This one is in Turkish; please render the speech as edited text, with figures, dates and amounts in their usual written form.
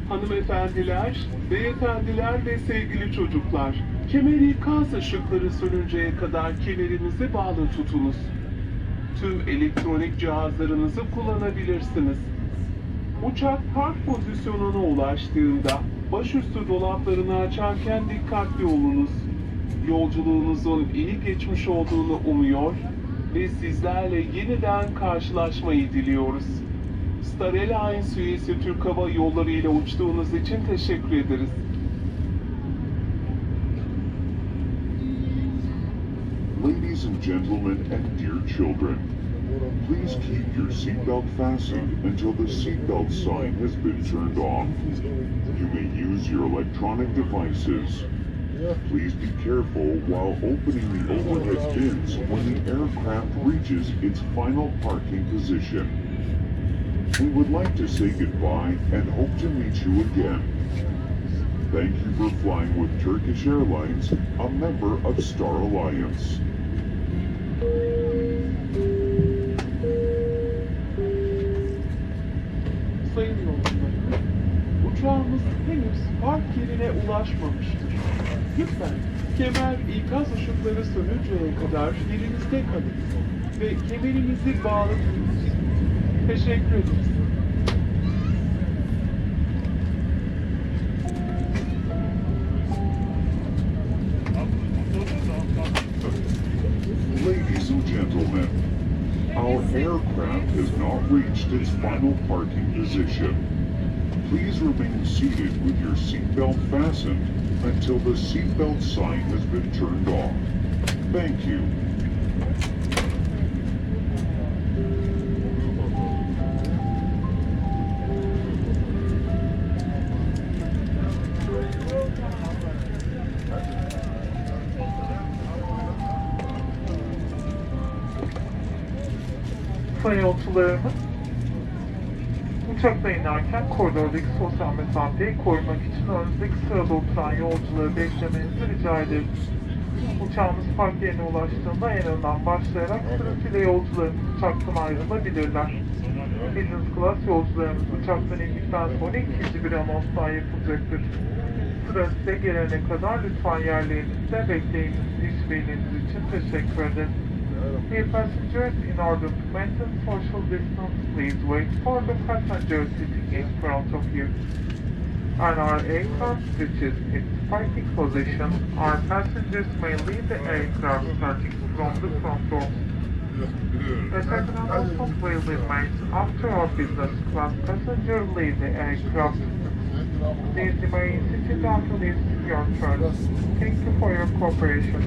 Hanımefendiler, beyefendiler ve sevgili çocuklar, kemer ikaz ışıkları sönünceye kadar kemerinizi bağlı tutunuz. Tüm elektronik cihazlarınızı kullanabilirsiniz. Uçak park pozisyonuna ulaştığında başüstü dolaplarını açarken dikkatli olunuz. Yolculuğunuzun iyi geçmiş olduğunu umuyor ve sizlerle yeniden karşılaşmayı diliyoruz. Star Alliance üyesi Türk Hava Yolları ile uçtuğunuz için teşekkür ederiz. Ladies and gentlemen and dear children, please keep your seatbelt fastened until the seatbelt sign has been turned off. You may use your electronic devices. Please be careful while opening the overhead bins when the aircraft reaches its final parking position. We would like to say goodbye and hope to meet you again. Thank you for flying with Turkish Airlines, a member of Star Alliance. Sayın yolcular, uçağımız henüz park yerine ulaşmamıştır. Lütfen kemer ikaz ışıkları sönünceye kadar yerinizde kalın ve kemerinizi bağlı tutun. Teşekkür ederiz. Ladies and gentlemen, our aircraft has not reached its final parking position. Please remain seated with your seatbelt fastened until the seatbelt sign has been turned off. Thank you. Sayın yolcularımız, uçakta inerken koridordaki sosyal mesafeyi korumak için önünüzdeki sırada oturan yolcuları beklemenizi rica ederiz. Uçağımız park yerine ulaştığında en önden başlayarak sırasıyla yolcularımız uçaktan ayrılabilirler. Business class yolcularımız uçaktan indikten sonra ikinci bir anons daha yapılacaktır. Sıra size gelene kadar lütfen yerlerinizde bekleyiniz. İşbirliğiniz için teşekkür ederiz. Dear passengers, in order to maintain social distance, please wait for the passenger sitting in front of you. On our aircraft reaches its parking position, our passengers may leave the aircraft starting from the front row. The second announcement will be made after our business class passengers leave the aircraft. Please remain seated until it's your turn. Thank you for your cooperation.